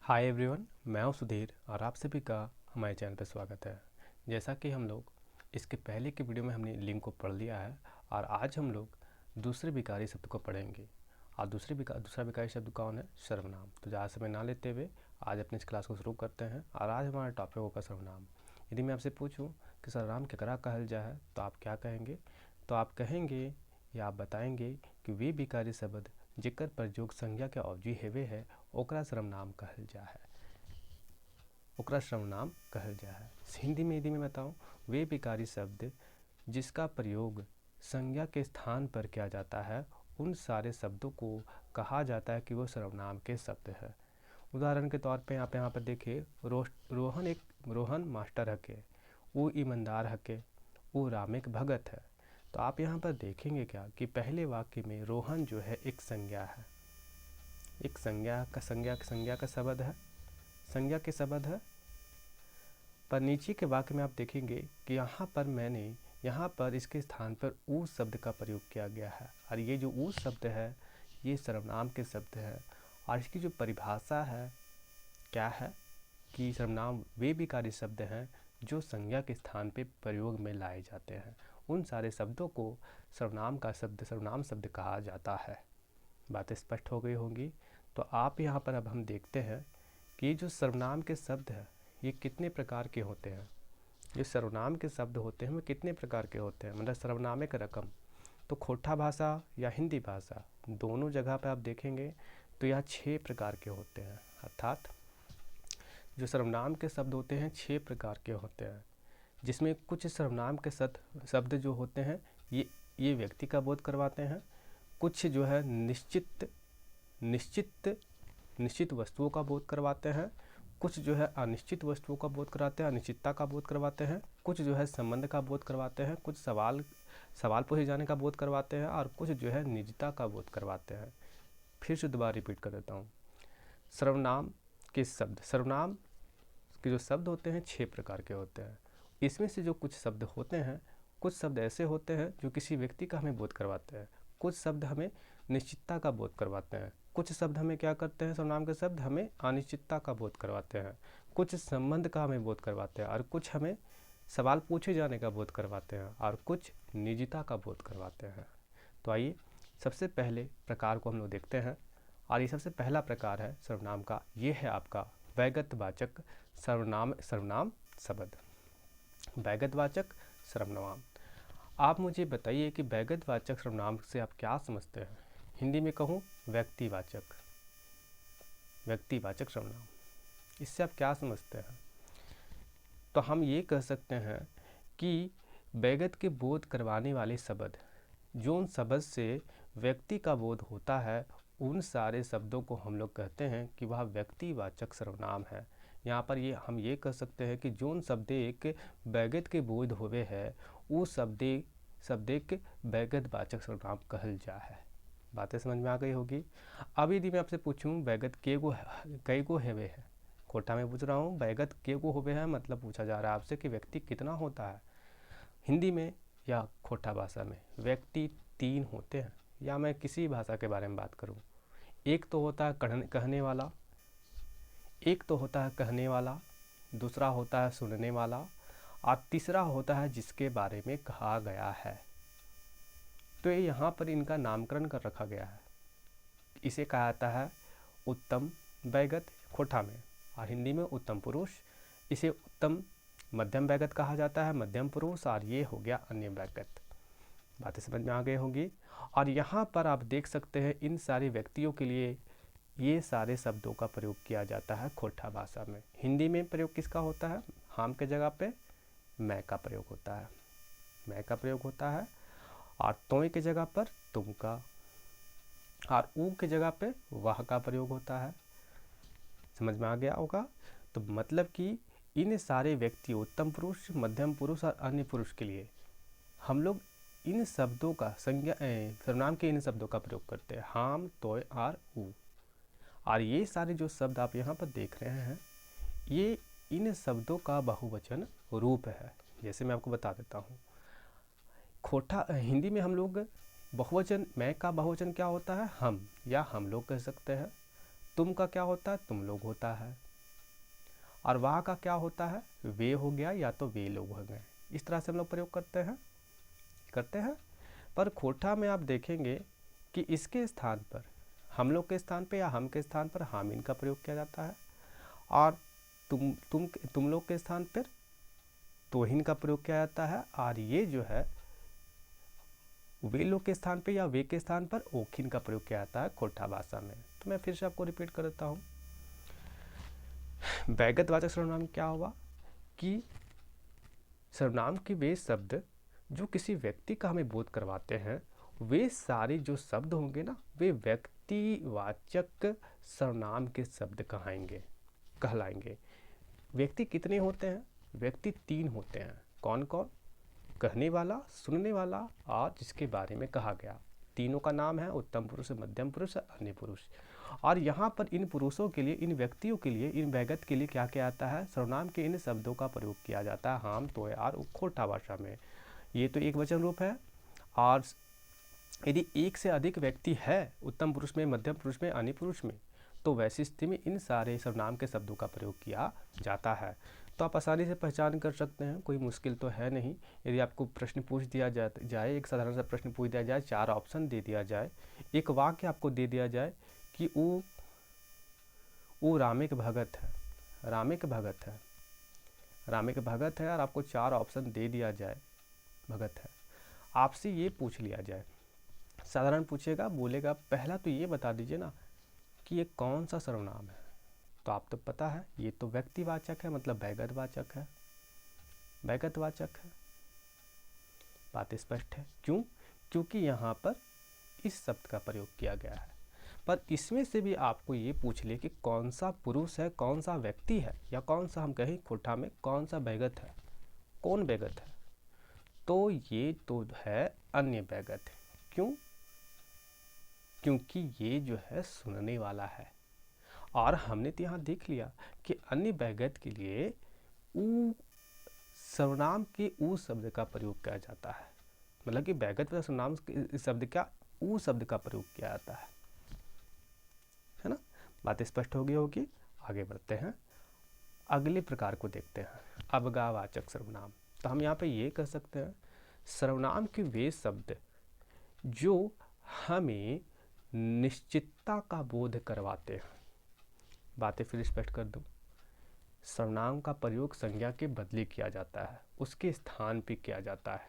Hi everyone, मैं हूं सुधीर और आप सभी का हमारे चैनल पर स्वागत है। जैसा कि हम लोग इसके पहले की वीडियो में हमने लिंक को पढ़ लिया है और आज हम लोग दूसरे विकारी शब्द को पढ़ेंगे। और दूसरा विकारी शब्द कौन है? सर्वनाम। तो ज़्यादा समय ना लेते हुए आज अपने इस क्लास को शुरू करते हैं और आज हमारा टॉपिक होगा सर्वनाम। यदि मैं आपसे पूछूँ कि सर्वनाम केकरा कहल जाए तो आप क्या कहेंगे? तो आप कहेंगे या आप बताएंगे कि वे विकारी शब्द जेकर प्रयोग संज्ञा के अवधि हेवे है ओकरा सर्वनाम कहल जा है। ओकरा सर्वनाम कहल जा है। हिंदी में यदि मैं बताऊँ, वे विकारी शब्द जिसका प्रयोग संज्ञा के स्थान पर किया जाता है उन सारे शब्दों को कहा जाता है कि वो सर्वनाम के शब्द है। उदाहरण के तौर पे यहाँ पर देखिए, रोहन मास्टर हके, वो ईमानदार हके, वो राम एक भगत है। तो आप यहाँ पर देखेंगे क्या कि पहले वाक्य में रोहन जो है एक संज्ञा है, एक संज्ञा का शब्द है, संज्ञा के शब्द है। पर नीचे के वाक्य में आप देखेंगे कि यहाँ पर इसके स्थान पर ऊ शब्द का प्रयोग किया गया है और ये जो ऊ शब्द है ये सर्वनाम के शब्द है। और इसकी जो परिभाषा है क्या है कि सर्वनाम वे विकारी शब्द हैं जो संज्ञा के स्थान पर प्रयोग में लाए जाते हैं। उन सारे शब्दों को सर्वनाम शब्द कहा जाता है। बातें स्पष्ट हो गई होंगी। तो आप यहाँ पर अब हम देखते हैं कि जो सर्वनाम के शब्द हैं ये कितने प्रकार के होते हैं। जो सर्वनाम के शब्द होते हैं वो कितने प्रकार के होते हैं, मतलब सर्वनामिक रकम। तो खोटा भाषा या हिंदी भाषा दोनों जगह पे आप देखेंगे तो यह 6 प्रकार के होते हैं। अर्थात जो सर्वनाम के शब्द होते हैं 6 प्रकार के होते हैं, जिसमें कुछ सर्वनाम के शब्द जो होते हैं ये व्यक्ति का बोध करवाते हैं, कुछ जो है निश्चित वस्तुओं का बोध करवाते हैं, कुछ जो है अनिश्चित वस्तुओं का बोध कराते हैं, अनिश्चितता का बोध करवाते हैं, कुछ जो है संबंध का बोध करवाते हैं, कुछ सवाल पूछे जाने का बोध करवाते हैं और कुछ जो है निजता का बोध करवाते हैं। फिर से दोबारा रिपीट कर देता हूँ। सर्वनाम के जो शब्द होते हैं 6 प्रकार के होते हैं। इसमें से जो कुछ शब्द होते हैं, कुछ शब्द ऐसे होते हैं जो किसी व्यक्ति का हमें बोध करवाते हैं, कुछ शब्द हमें निश्चितता का बोध करवाते हैं, कुछ शब्द हमें क्या करते हैं, सर्वनाम के शब्द हमें अनिश्चितता का बोध करवाते हैं, कुछ संबंध का हमें बोध करवाते हैं और कुछ हमें सवाल पूछे जाने का बोध करवाते हैं और कुछ निजता का बोध करवाते हैं। तो आइए सबसे पहले प्रकार को हम लोग देखते हैं और ये सबसे पहला प्रकार है सर्वनाम का। ये है आपका वैगतवाचक सर्वनाम शब्द। वैगतवाचक सर्वनाम। आप मुझे बताइए कि वैगतवाचक सर्वनाम से आप क्या समझते हैं? हिंदी में कहूँ व्यक्तिवाचक सर्वनाम, इससे आप क्या समझते हैं? तो हम ये कह सकते हैं कि वैगत के बोध करवाने वाले शब्द, जो उन शब्द से व्यक्ति का बोध होता है, उन सारे शब्दों को हम लोग कहते हैं कि वह व्यक्तिवाचक सर्वनाम है। यहाँ पर हम ये कह सकते हैं कि जोन शब्द एक वैगत के बोध होवे है वो शब्द एक वैगतवाचक सर्वनाम कहल जा है। बातें समझ में आ गई होगी। अब यदि मैं आपसे पूछूं वैगत कई गो हेवे है, खोटा में पूछ रहा हूँ, वैगत के गो होवे है मतलब पूछा जा रहा है आपसे कि व्यक्ति कितना होता है। हिंदी में या खोटा भाषा में व्यक्ति 3 होते हैं, या मैं किसी भाषा के बारे में बात करूँ, एक तो होता है कहने वाला, दूसरा होता है सुनने वाला और तीसरा होता है जिसके बारे में कहा गया है। तो ये यहाँ पर इनका नामकरण कर रखा गया है। इसे कहा जाता है उत्तम वैगत खोटा में, और हिंदी में उत्तम पुरुष। इसे उत्तम मध्यम वैगत कहा जाता है, मध्यम पुरुष, और ये हो गया अन्य वैगत। बातें समझ में आ गई होंगी। और यहाँ पर आप देख सकते हैं इन सारे व्यक्तियों के लिए ये सारे शब्दों का प्रयोग किया जाता है खोटा भाषा में। हिंदी में प्रयोग किसका होता है? हम के जगह पे मैं का प्रयोग होता है, और तोय के जगह पर तुम का, और ऊ के जगह पे वह का प्रयोग होता है। समझ में आ गया होगा। तो मतलब कि इन सारे व्यक्ति उत्तम पुरुष, मध्यम पुरुष और अन्य पुरुष के लिए हम लोग इन शब्दों का सर्वनाम के इन शब्दों का प्रयोग करते हैं, हम, तोय और ऊ। और ये सारे जो शब्द आप यहाँ पर देख रहे हैं ये इन शब्दों का बहुवचन रूप है। जैसे मैं आपको बता देता हूँ, हिंदी में हम लोग बहुवचन, मैं का बहुवचन क्या होता है? हम, या हम लोग कह सकते हैं। तुम का क्या होता है, तुम लोग होता है, और वह का क्या होता है, वे हो गया या तो वे लोग हो गए। इस तरह से हम लोग प्रयोग करते हैं। पर खोटा में आप देखेंगे कि इसके स्थान पर, हम लोग के स्थान पे या हम के स्थान पर हामिन का प्रयोग किया जाता है, और तुम लोग के स्थान पर तोहिन का प्रयोग किया जाता है, और ये जो है वे लोग के स्थान पे या वे के स्थान पर ओखिन का प्रयोग किया जाता है खोटा भाषा में। तो मैं फिर से आपको रिपीट कर देता हूँ। वैगत वाचक सर्वनाम क्या हुआ कि सर्वनाम के वे शब्द जो किसी व्यक्ति का हमें बोध करवाते हैं, वे सारे जो शब्द होंगे ना, वे व्यक्तिवाचक सर्वनाम के शब्द कहलाएंगे। व्यक्ति कितने होते हैं, व्यक्ति 3 होते हैं। कौन कौन, कहने वाला, सुनने वाला और जिसके बारे में कहा गया। तीनों का नाम है उत्तम पुरुष, मध्यम पुरुष, अन्य पुरुष। और यहाँ पर इन पुरुषों के लिए, इन व्यक्तियों के लिए, इन वैगत के लिए क्या किया जाता है, सर्वनाम के इन शब्दों का प्रयोग किया जाता है हाम, तो और खोटा भाषा में। ये तो एक वचन रूप है, और यदि एक से अधिक व्यक्ति है उत्तम पुरुष में, मध्यम पुरुष में, अन्य पुरुष में, तो वैसी स्थिति में इन सारे सर्वनाम के शब्दों का प्रयोग किया जाता है। तो आप आसानी से पहचान कर सकते हैं, कोई मुश्किल तो है नहीं। यदि आपको प्रश्न पूछ दिया जाए, एक साधारण सा प्रश्न पूछ दिया जाए, 4 ऑप्शन दे दिया जाए, एक वाक्य आपको दे दिया जाए कि वो रामिक भगत है, और आपको 4 ऑप्शन दे दिया जाए, भगत है, आपसे ये पूछ लिया जाए, साधारण पूछेगा, बोलेगा पहला तो ये बता दीजिए ना कि ये कौन सा सर्वनाम है, तो आप तो पता है ये तो व्यक्तिवाचक है, मतलब वैगतवाचक है। बात स्पष्ट है। क्यों? क्योंकि यहाँ पर इस शब्द का प्रयोग किया गया है। पर इसमें से भी आपको ये पूछ ले कि कौन सा पुरुष है, कौन सा व्यक्ति है, या कौन सा, हम कहें खोटा में, कौन सा वैगत है, कौन वैगत है, तो ये तो है अन्य वैगत। क्यों? क्योंकि ये जो है सुनने वाला है, और हमने तो यहाँ देख लिया कि अन्य वैगत के लिए ऊ सर्वनाम के ऊ शब्द का प्रयोग किया जाता है, मतलब कि वैगत पर सर्वनाम शब्द का ऊ शब्द का प्रयोग किया जाता है ना। बात स्पष्ट हो गई होगी। आगे बढ़ते हैं, अगले प्रकार को देखते हैं, अवगावाचक सर्वनाम। तो हम यहाँ पे ये कह सकते हैं, सर्वनाम के वे शब्द जो हमें निश्चितता का बोध करवाते हैं। बातें फिर स्पष्ट कर दूं, सर्वनाम का प्रयोग संज्ञा के बदले किया जाता है, उसके स्थान पे किया जाता है,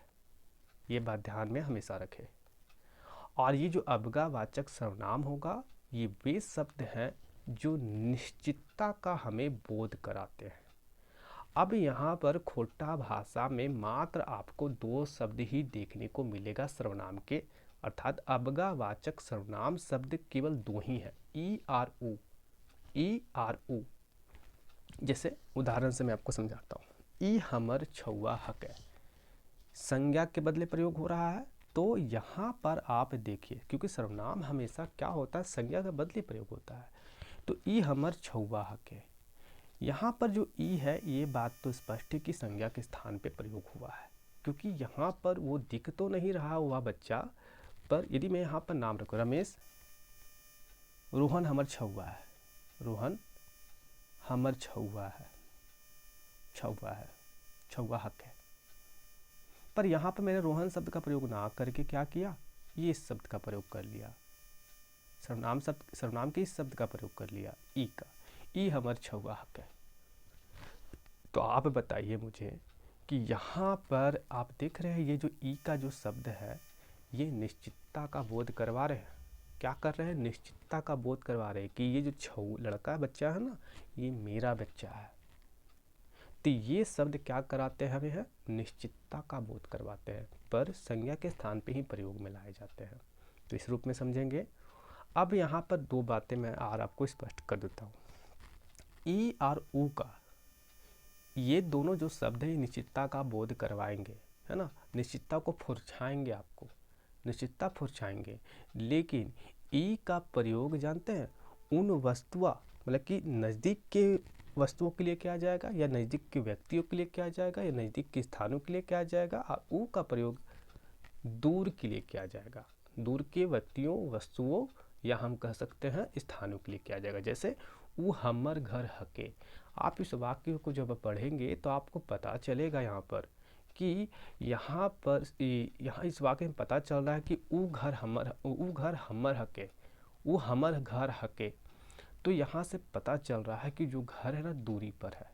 ये बात ध्यान में हमेशा रखें। और ये जो अवगावाचक सर्वनाम होगा, ये वे शब्द हैं जो निश्चितता का हमें बोध कराते हैं। अब यहाँ पर खोटा भाषा में मात्र आपको 2 शब्द ही देखने को मिलेगा सर्वनाम के, अर्थात अवगावाचक सर्वनाम शब्द केवल 2 ही हैं, ई आर ऊ। जैसे उदाहरण से मैं आपको समझाता हूँ, ई हमर छुआ हक है, संज्ञा के बदले प्रयोग हो रहा है। तो यहाँ पर आप देखिए, क्योंकि सर्वनाम हमेशा क्या होता है, संज्ञा के बदले प्रयोग होता है। तो ई हमर छुआ हक है, यहाँ पर जो ई है, ये बात तो स्पष्ट है कि संज्ञा के स्थान पे प्रयोग हुआ है, क्योंकि यहाँ पर वो दिख तो नहीं रहा हुआ बच्चा, पर यदि मैं यहाँ पर नाम रखूँ रमेश, रोहन हमर छुआ है, रोहन हमर छुआ है, छुआ हक है। पर यहाँ पर मैंने रोहन शब्द का प्रयोग ना करके क्या किया, ये इस शब्द का प्रयोग कर लिया, सर्वनाम के इस शब्द का प्रयोग कर लिया, ई का, ई हमर छुआ हक है। तो आप बताइए मुझे कि यहाँ पर आप देख रहे हैं, ये जो ई का जो शब्द है, ये निश्चितता का बोध करवा रहे हैं। क्या कर रहे हैं, निश्चितता का बोध करवा रहे हैं कि ये जो लड़का बच्चा है ना, ये मेरा बच्चा है। तो ये शब्द क्या कराते हैं हमें, है निश्चितता का बोध करवाते हैं, पर संज्ञा के स्थान पे ही प्रयोग में लाए जाते हैं। तो इस रूप में समझेंगे। अब यहाँ पर 2 बातें मैं और आपको स्पष्ट कर देता हूँ। ई और ऊ का, ये दोनों जो शब्द है, निश्चितता का बोध करवाएंगे, है ना, निश्चितता को फुर्छाएंगे, आपको निश्चितता फुर्छाएंगे। लेकिन ई का प्रयोग जानते हैं, उन वस्तुआ, मतलब कि नज़दीक के वस्तुओं के लिए किया जाएगा, या नज़दीक के व्यक्तियों के लिए किया जाएगा, या नज़दीक के स्थानों के लिए किया जाएगा। और ऊ का प्रयोग दूर के लिए किया जाएगा, दूर के व्यक्तियों, वस्तुओं या हम कह सकते हैं स्थानों के लिए किया जाएगा। जैसे ऊ हमर घर हके। आप इस वाक्य को जब पढ़ेंगे तो आपको पता चलेगा यहाँ पर कि यहाँ इस वाक्य में पता चल रहा है कि ऊ घर हमर हके, ऊ हमर घर हके। तो यहाँ से पता चल रहा है कि जो घर है ना दूरी पर है।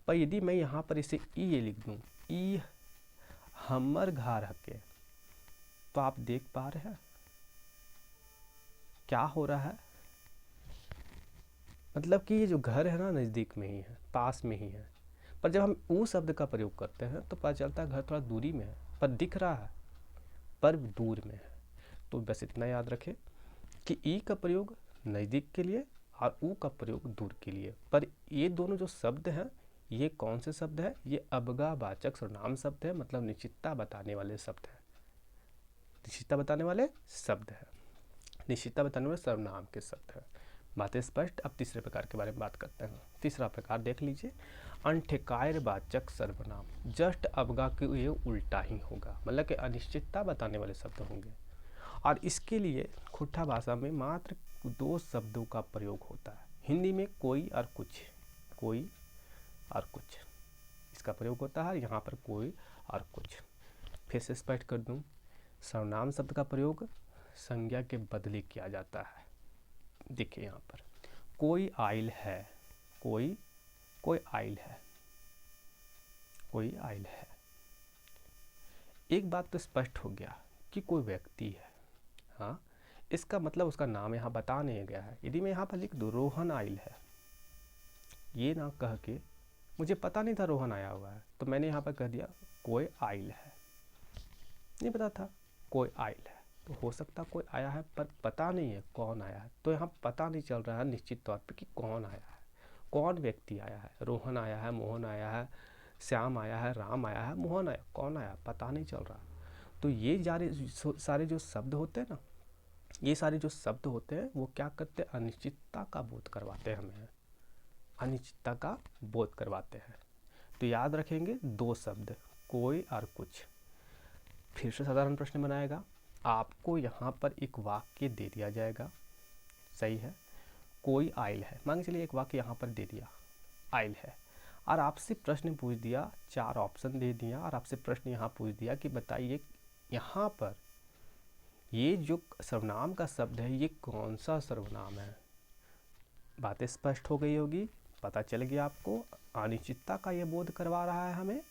पर यदि मैं यहाँ पर इसे ई लिख दूँ, ई हमर घर हके, तो आप देख पा रहे हैं क्या हो रहा है। मतलब कि ये जो घर है ना नज़दीक में ही है, पास में ही है। पर जब हम ऊ शब्द का प्रयोग करते हैं तो पता चलता है घर थोड़ा दूरी में है, पर दिख रहा है पर दूर में है। तो बस इतना याद रखें कि ई का प्रयोग नज़दीक के लिए और ऊ का प्रयोग दूर के लिए। पर ये दोनों जो शब्द हैं ये कौन से शब्द है? ये अवगावाचक सर्वनाम शब्द है, मतलब निश्चितता बताने वाले शब्द है। निश्चितता बताने वाले शब्द है, निश्चितता बताने वाले सर्वनाम के शब्द है। बातें स्पष्ट। अब तीसरे प्रकार के बारे में बात करते हैं। तीसरा प्रकार देख लीजिए, अनठेकायरवाचक सर्वनाम। जस्ट अवगा के ये उल्टा ही होगा, मतलब कि अनिश्चितता बताने वाले शब्द होंगे। और इसके लिए खुट्टा भाषा में मात्र 2 शब्दों का प्रयोग होता है। हिंदी में कोई और कुछ, कोई और कुछ इसका प्रयोग होता है, यहाँ पर कोई और कुछ। फिर से स्पष्ट कर दूँ, सर्वनाम शब्द का प्रयोग संज्ञा के बदले किया जाता है। देखिए यहाँ पर कोई आइल है, कोई आइल है, कोई आइल है। एक बात तो स्पष्ट हो गया कि कोई व्यक्ति है। हाँ, इसका मतलब उसका नाम यहाँ बता नहीं गया है। यदि मैं यहाँ पर लिख दूँ रोहन आइल है, ये ना कह के मुझे पता नहीं था रोहन आया हुआ है, तो मैंने यहाँ पर कह दिया कोई आइल है। नहीं पता था कोई आइल है, तो हो सकता कोई आया है पर पता नहीं है कौन आया है। तो यहाँ पता नहीं चल रहा है निश्चित तौर पे कि कौन आया है, कौन व्यक्ति आया है। रोहन आया है, मोहन आया है, श्याम आया है, राम आया है, मोहन आया, कौन आया पता नहीं चल रहा। तो ये सारे जो शब्द होते हैं ना, ये सारे जो शब्द होते हैं वो क्या करते हैं? अनिश्चितता का बोध करवाते हैं हमें, अनिश्चितता का बोध करवाते हैं। तो याद रखेंगे 2 शब्द, कोई और कुछ। फिर से साधारण प्रश्न बनाएगा, आपको यहाँ पर एक वाक्य दे दिया जाएगा, सही है, कोई आइल है। मान के चलिए एक वाक्य यहाँ पर दे दिया, आइल है, और आपसे प्रश्न पूछ दिया, 4 ऑप्शन दे दिया, और आपसे प्रश्न यहाँ पूछ दिया कि बताइए यहाँ पर ये जो सर्वनाम का शब्द है ये कौन सा सर्वनाम है। बातें स्पष्ट हो गई होगी, पता चल गया आपको, अनिश्चितता का ये बोध करवा रहा है हमें।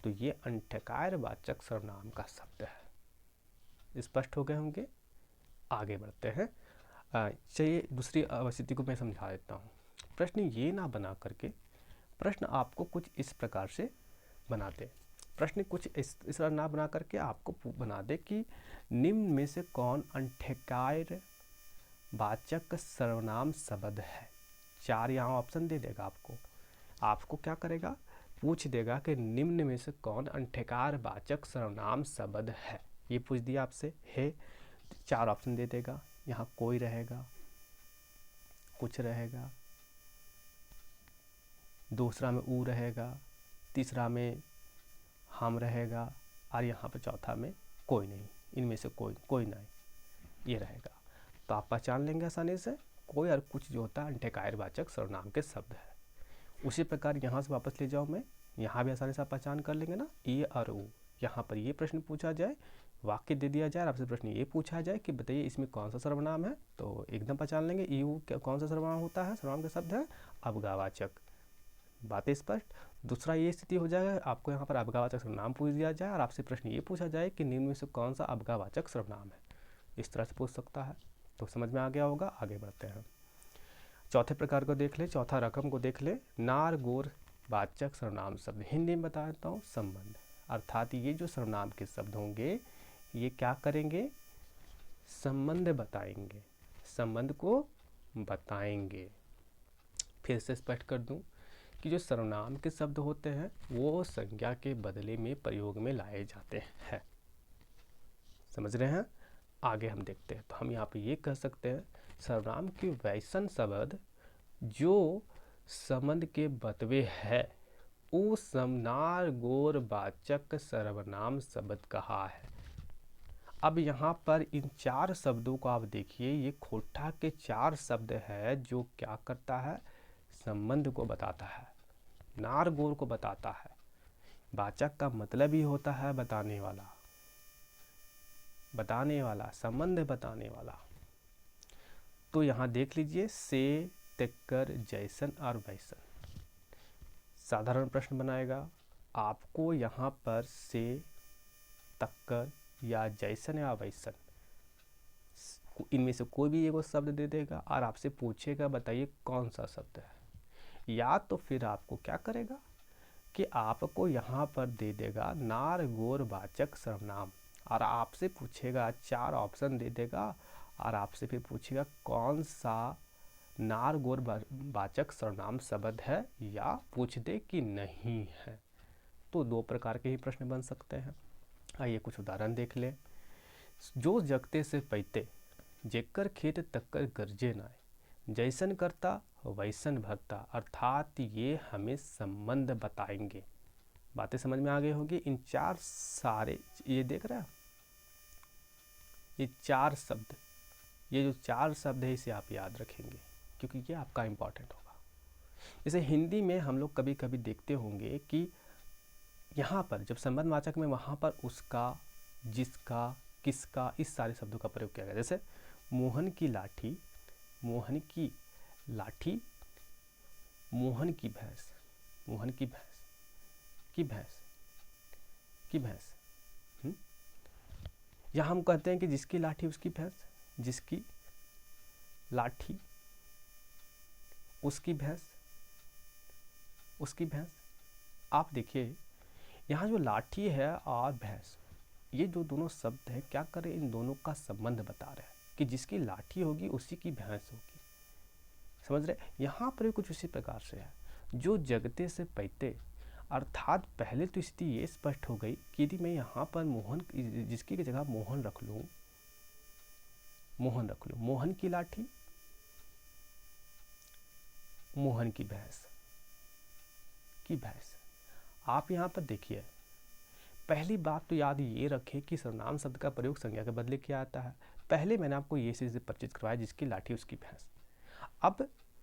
तो ये अनठेकायरवाचक सर्वनाम का शब्द है। स्पष्ट हो गए होंगे। आगे बढ़ते हैं। चलिए दूसरी अवस्थिति को मैं समझा देता हूँ। प्रश्न ये ना बना करके, प्रश्न आपको कुछ इस प्रकार से बना दे, प्रश्न कुछ इस तरह ना बना करके आपको बना दे कि निम्न में से कौन अनठेकायर वाचक सर्वनाम शब्द है। 4 यहाँ ऑप्शन दे देगा आपको क्या करेगा? पूछ देगा कि निम्न में से कौन अनठेकायर वाचक सर्वनाम शब्द है। ये पूछ दिया आपसे है, 4 ऑप्शन दे देगा। यहाँ कोई रहेगा, कुछ रहेगा, दूसरा में ऊ रहेगा, तीसरा में हम रहेगा, और यहाँ पर चौथा में कोई नहीं। इनमें से कोई नहीं, ये रहेगा। तो आप पहचान लेंगे आसानी से, कोई और कुछ जो होता है अनठेकायरवाचक सर्वनाम के शब्द है। उसी प्रकार यहाँ से वापस ले जाओ मैं, यहाँ भी आसानी से आप पहचान कर लेंगे ना, ए और ऊ। यहाँ पर ये प्रश्न पूछा जाए, वाक्य दे दिया जाए, आपसे प्रश्न ये पूछा जाए कि बताइए इसमें कौन सा सर्वनाम है, तो एकदम पहचान लेंगे ई ऊ कौन सा सर्वनाम होता है। सर्वनाम का शब्द है अवगावाचक। बातें स्पष्ट। दूसरा ये स्थिति हो जाएगा, आपको यहाँ पर अवगावाचक सर्वनाम पूछ दिया जाए और आपसे प्रश्न ये पूछा जाए कि निम्न में से कौन सा अवगावाचक सर्वनाम है। इस तरह से पूछ सकता है। तो समझ में आ गया होगा। आगे बढ़ते हैं। चौथे प्रकार को देख ले, चौथा रकम को देख ले, नार गोर वाचक सर्वनाम शब्द। हिंदी में बता देता हूँ, संबंध। अर्थात ये जो सर्वनाम के शब्द होंगे ये क्या करेंगे? संबंध बताएंगे, संबंध को बताएंगे। फिर से स्पष्ट कर दूं कि जो सर्वनाम के शब्द होते हैं वो संज्ञा के बदले में प्रयोग में लाए जाते हैं। समझ रहे हैं? आगे हम देखते हैं। तो हम यहाँ पे ये कह सकते हैं, सर्वनाम के वैसन शब्द जो संबंध के बतवे है वो समनार गोर वाचक सर्वनाम शब्द कहा है। अब यहाँ पर इन 4 शब्दों को आप देखिए, ये खोटा के 4 शब्द है जो क्या करता है, संबंध को बताता है, नार गोर को बताता है। वाचक का मतलब ही होता है बताने वाला, संबंध बताने वाला। तो यहाँ देख लीजिए, से, तेकर, जैसन और वैसन। साधारण प्रश्न बनाएगा, आपको यहाँ पर से, तक्कर या जैसन या वैसन, इनमें से कोई भी एगो शब्द दे देगा और आपसे पूछेगा बताइए कौन सा शब्द है। या तो फिर आपको क्या करेगा कि आपको यहाँ पर दे देगा नार गोर वाचक सर्वनाम और आपसे पूछेगा, 4 ऑप्शन दे देगा और आपसे फिर पूछेगा कौन सा नार गोर वाचक सर्वनाम शब्द है, या पूछ दे कि नहीं है। तो 2 प्रकार के ही प्रश्न बन सकते हैं। आइए कुछ उदाहरण देख लें। जो जगते से पैते, जेकर खेत तक्कर गरजे नाय, जैसन करता वैसन भरता, अर्थात ये हमें संबंध बताएंगे। बातें समझ में आ गई होगी। इन 4 सारे, ये देख रहे हैं, ये 4 शब्द, ये जो 4 शब्द है इसे आप याद रखेंगे क्योंकि ये आपका इम्पॉर्टेंट होगा। जैसे हिंदी में हम लोग कभी कभी देखते होंगे कि यहाँ पर जब संबंधवाचक में वहाँ पर उसका, जिसका, किसका, इस सारे शब्दों का प्रयोग किया गया। जैसे मोहन की लाठी, मोहन की लाठी, मोहन की भैंस, मोहन की भैंस, की भैंस, की भैंस। यहाँ हम कहते हैं कि जिसकी लाठी उसकी भैंस, जिसकी लाठी उसकी भैंस, उसकी भैंस। आप देखिए यहाँ जो लाठी है और भैंस, ये जो दोनों शब्द है क्या करें, इन दोनों का संबंध बता रहे हैं कि जिसकी लाठी होगी उसी की भैंस होगी। समझ रहे? यहाँ पर भी कुछ उसी प्रकार से है। जो जगते से पैते, अर्थात पहले तो स्थिति ये स्पष्ट हो गई कि यदि मैं यहाँ पर मोहन, जिसकी की जगह मोहन रख लूँ, मोहन रख लूँ, मोहन की लाठी, मोहन की भैंस, की भैंस। आप यहाँ पर देखिए, पहली बात तो याद ये रखें कि सर्वनाम शब्द का प्रयोग संज्ञा के बदले किया जाता है। पहले मैंने आपको ये चीज़ परिचित करवाया, जिसकी लाठी उसकी भैंस।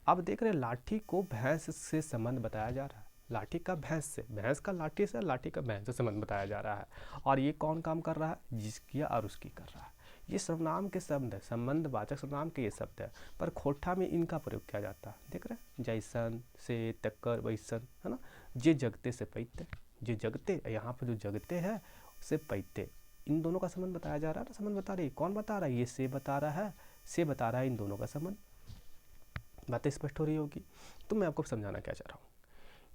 अब देख रहे हैं लाठी को भैंस से संबंध बताया जा रहा है, लाठी का भैंस से, भैंस का लाठी से, लाठी का भैंस से संबंध बताया जा रहा है। और ये कौन काम कर रहा है, जिसकी और उसकी कर रहा है। ये सर्वनाम के शब्द है, संबंध वाचक सर्वनाम के ये शब्द है, पर खोटा में इनका प्रयोग किया जाता है। देख रहे हैं, जैसन, से, तक्कर, वैसन, है ना। जे जगते से पैते, जे जगते, यहाँ पर जो जगते हैं से पैते, इन दोनों का संबंध बताया जा रहा है। संबंध बता रही है, कौन बता रहा है, ये से बता रहा है, से बता रहा है इन दोनों का संबंध। बातें स्पष्ट हो रही होगी। तो मैं आपको समझाना क्या चाह रहा हूँ,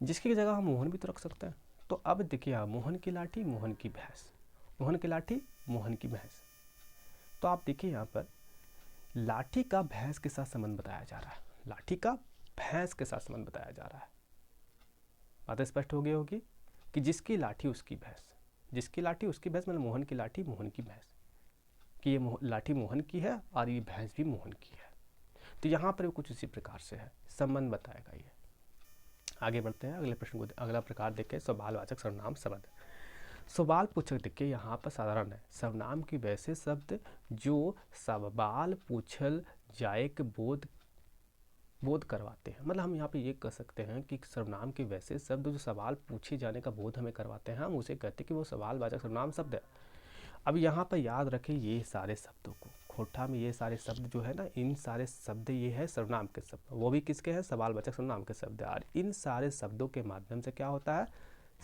जिसकी जगह हम मोहन भी तो रख सकते हैं। तो अब देखिए, आप मोहन की लाठी, मोहन की भैंस, मोहन की लाठी, मोहन की भैंस। तो आप देखिए यहाँ पर लाठी का भैंस के साथ संबंध बताया जा रहा है, लाठी का भैंस के साथ संबंध बताया जा रहा है। बातें स्पष्ट हो गई होगी कि जिसकी लाठी उसकी भैंस, जिसकी लाठी उसकी भैंस, मतलब मोहन की लाठी, मोहन की भैंस, कि ये लाठी मोहन की है और ये भैंस भी मोहन की है। तो यहाँ पर कुछ इसी प्रकार से है, संबंध बताएगा ये। आगे बढ़ते हैं, अगले प्रश्न को, अगला प्रकार देखें, सवालवाचक सर्वनाम शब्द। सवाल पूछक देखिए, यहाँ पर साधारण है, सर्वनाम की वैसे शब्द जो सवाल पूछल जाए के बोध करवाते हैं। मतलब हम यहाँ पे ये कह सकते हैं कि सर्वनाम के वैसे शब्द जो सवाल पूछे जाने का बोध हमें करवाते हैं, हम उसे कहते हैं कि वो सवालवाचक सर्वनाम शब्द है। अब यहाँ पर याद रखें ये सारे शब्दों को, खोटा में ये सारे शब्द जो है ना, इन सारे शब्द ये है सर्वनाम के शब्द, वो भी किसके हैं, सवालवाचक सर्वनाम के शब्द है। और इन सारे शब्दों के माध्यम से क्या होता है,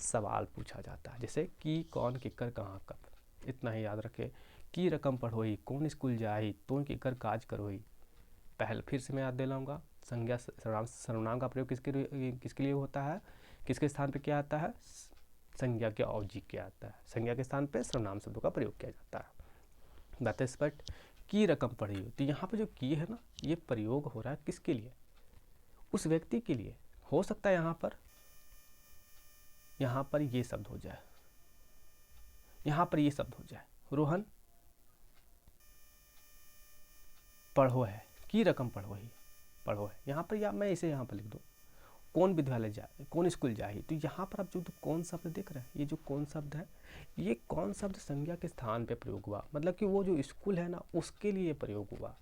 सवाल पूछा जाता है। जैसे कि, कौन, किकर, कहाँ, कब, इतना ही याद रखें। की रकम पढ़ोही, कौन स्कूल जाही, तो किकर काज करोही। पहले फिर से मैं याद दिलाऊंगा, संज्ञा सर्वनाम का प्रयोग किसके लिए होता है, किसके स्थान पे क्या आता है, संज्ञा के अवजी क्या आता है, संज्ञा के स्थान पे सर्वनाम शब्दों का प्रयोग किया जाता है। बातें स्पष्ट। की रकम पढ़ी हो, तो यहाँ पे जो की है ना, ये प्रयोग हो रहा है किसके लिए, उस व्यक्ति के लिए। हो सकता है यहाँ पर ये शब्द हो जाए, यहाँ पर ये शब्द हो जाए, रोहन पढ़ो है, की रकम पढ़ो ही, पढ़ो है। यहाँ पर या मैं इसे यहाँ पर लिख दूँ, कौन विद्यालय जाए, कौन स्कूल जाए। तो यहाँ पर आप जो कौन शब्द देख रहे हैं, ये जो कौन शब्द है, ये कौन शब्द संज्ञा के स्थान पे प्रयोग हुआ, मतलब कि वो जो स्कूल है ना उसके लिए प्रयोग हुआ।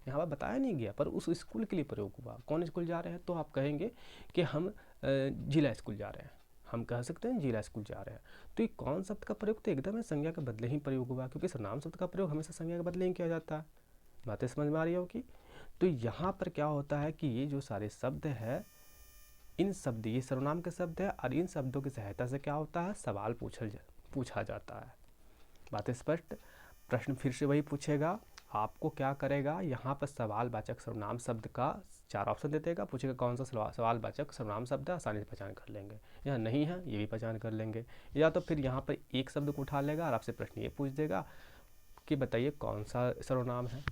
यहाँ पर बताया नहीं गया पर उस स्कूल के लिए प्रयोग हुआ। कौन स्कूल जा रहे हैं, तो आप कहेंगे कि हम जिला स्कूल जा रहे हैं, हम कह सकते हैं जिला स्कूल जा रहे हैं। तो ये कौन शब्द का प्रयोग तो एकदम संज्ञा के बदले ही प्रयोग हुआ, क्योंकि सर्वनाम शब्द का प्रयोग हमेशा संज्ञा के बदले ही किया जाता है। बातें समझ में आ रही होगी। तो यहाँ पर क्या होता है कि ये जो सारे शब्द है, इन शब्द, ये सर्वनाम के शब्द है और इन शब्दों की सहायता से क्या होता है, सवाल पूछा जाता है। बातें स्पष्ट। प्रश्न फिर से वही पूछेगा, आपको क्या करेगा, यहाँ पर सवाल वाचक सर्वनाम शब्द का 4 ऑप्शन दे देगा, पूछेगा कौन सा सवाल वाचक सर्वनाम शब्द है, आसानी से पहचान कर लेंगे। यहाँ नहीं है ये भी पहचान कर लेंगे। या तो फिर यहाँ पर एक शब्द को उठा लेगा और आपसे प्रश्न ये पूछ देगा कि बताइए कौन सा सर्वनाम है।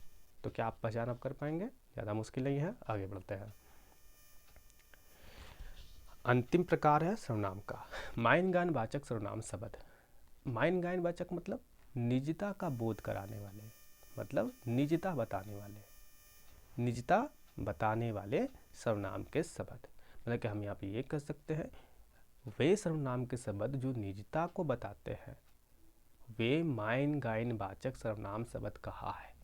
तो क्या आप पहचान अब कर पाएंगे? ज़्यादा मुश्किल नहीं है। आगे बढ़ते हैं। अंतिम प्रकार है सर्वनाम का, माइन गायन वाचक सर्वनाम शब्द। माइन गायन वाचक मतलब निजता का बोध कराने वाले, मतलब निजता बताने वाले सर्वनाम के शब्द। मतलब कि हम यहाँ पे ये कह सकते हैं, वे सर्वनाम के शब्द जो निजता को बताते हैं वे माइन गायन वाचक सर्वनाम शब्द कहा है।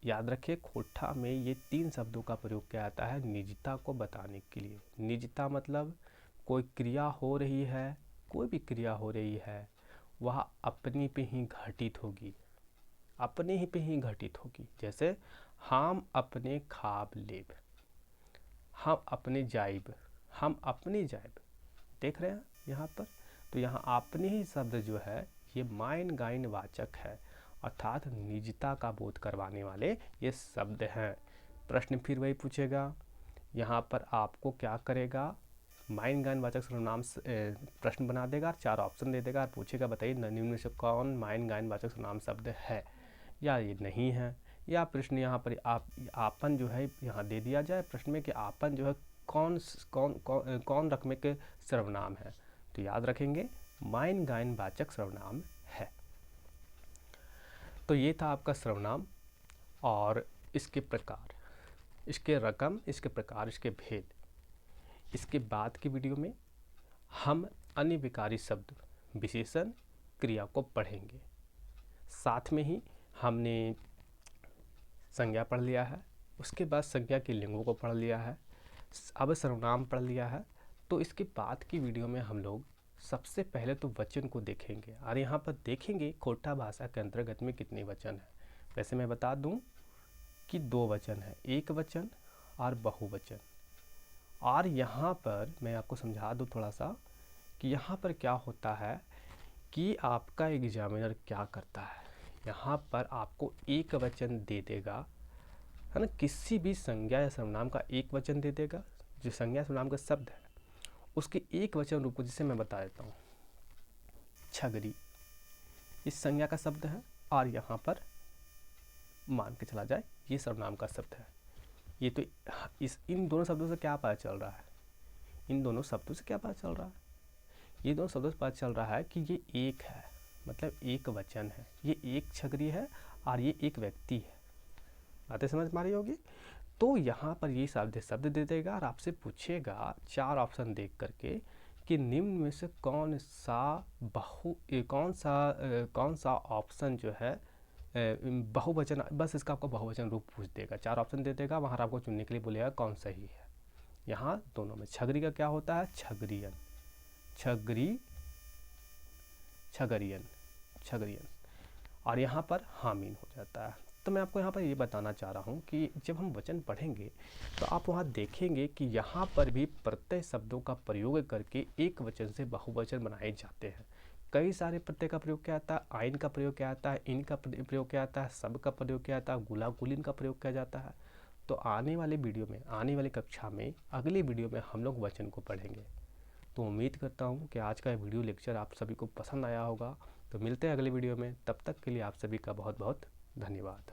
याद रखिए, खोट्ठा में ये 3 शब्दों का प्रयोग किया जाता है निजता को बताने के लिए। निजता मतलब कोई क्रिया हो रही है, कोई भी क्रिया हो रही है वह अपनी पे ही घटित होगी, अपने ही पे ही घटित होगी। जैसे हम अपने खाब लेब, हम अपने जाइब, हम अपनी जाइब, देख रहे हैं यहाँ पर। तो यहाँ अपने ही शब्द जो है ये माइन गायन वाचक है, अर्थात निजता का बोध करवाने वाले ये शब्द हैं। प्रश्न फिर वही पूछेगा, यहाँ पर आपको क्या करेगा, माइन गायन वाचक सर्वनाम प्रश्न बना देगा, 4 ऑप्शन दे देगा और पूछेगा बताइए निम्न में से कौन माइन गायन वाचक सर्वनाम शब्द है या ये नहीं है। या प्रश्न यहाँ पर आपन जो है यहाँ दे दिया जाए प्रश्न में कि आपन जो है कौन रकम के सर्वनाम है। तो याद रखेंगे माइन गायन वाचक सर्वनाम है। तो ये था आपका सर्वनाम और इसके प्रकार, इसके रकम, इसके प्रकार, इसके भेद। इसके बाद की वीडियो में हम अन्य विकारी शब्द, विशेषण, क्रिया को पढ़ेंगे। साथ में ही हमने संज्ञा पढ़ लिया है, उसके बाद संज्ञा के लिंगों को पढ़ लिया है, अब सर्वनाम पढ़ लिया है। तो इसके बाद की वीडियो में हम लोग सबसे पहले तो वचन को देखेंगे और यहाँ पर देखेंगे खोट्ठा भाषा के अंतर्गत में कितने वचन हैं। वैसे मैं बता दूं कि 2 वचन है, एक वचन और बहुवचन। और यहाँ पर मैं आपको समझा दूं थोड़ा सा कि यहाँ पर क्या होता है कि आपका एग्जामिनर क्या करता है, यहाँ पर आपको एक वचन दे देगा, है ना, किसी भी संज्ञा या सर्वनाम का एक वचन दे देगा। जो संज्ञा सर्वनाम का शब्द है उसके एक वचन रूप को, जिसे मैं बता देता हूँ, छगरी इस संज्ञा का शब्द है और यहाँ पर मान के चला जाए ये सर्वनाम का शब्द है। ये तो इन दोनों शब्दों से क्या पता चल रहा है, इन दोनों शब्दों से क्या पता चल रहा है, ये दोनों शब्दों से पता चल रहा है कि ये एक है, मतलब एक वचन है, ये एक छगरी है और ये एक व्यक्ति है। बातें समझ में आ रही होगी। तो यहाँ पर ये शब्द दे देगा और आपसे पूछेगा 4 ऑप्शन देख करके कि निम्न में से कौन सा ऑप्शन जो है बहुवचन, बस इसका आपको बहुवचन रूप पूछ देगा। 4 ऑप्शन दे देगा, वहाँ आपको चुनने के लिए बोलेगा कौन सही है। यहाँ दोनों में छगरी का क्या होता है, छगरियन, छगरियन, और यहाँ पर हामीन हो जाता है। तो मैं आपको यहाँ पर ये बताना चाह रहा हूँ कि जब हम वचन पढ़ेंगे तो आप वहाँ देखेंगे कि यहाँ पर भी प्रत्यय शब्दों का प्रयोग करके एक वचन से बहुवचन बनाए जाते हैं। कई सारे प्रत्यय का प्रयोग किया जाता है, आइन का प्रयोग किया जाता है, इन का प्रयोग किया जाता है, सब का प्रयोग किया जाता है, गुला गुलिन का प्रयोग किया जाता है। तो आने वाले वीडियो में, आने वाली कक्षा में, अगली वीडियो में हम लोग वचन को पढ़ेंगे। तो उम्मीद करता हूँ कि आज का वीडियो लेक्चर आप सभी को पसंद आया होगा। तो मिलते हैं अगले वीडियो में, तब तक के लिए आप सभी का बहुत बहुत धन्यवाद।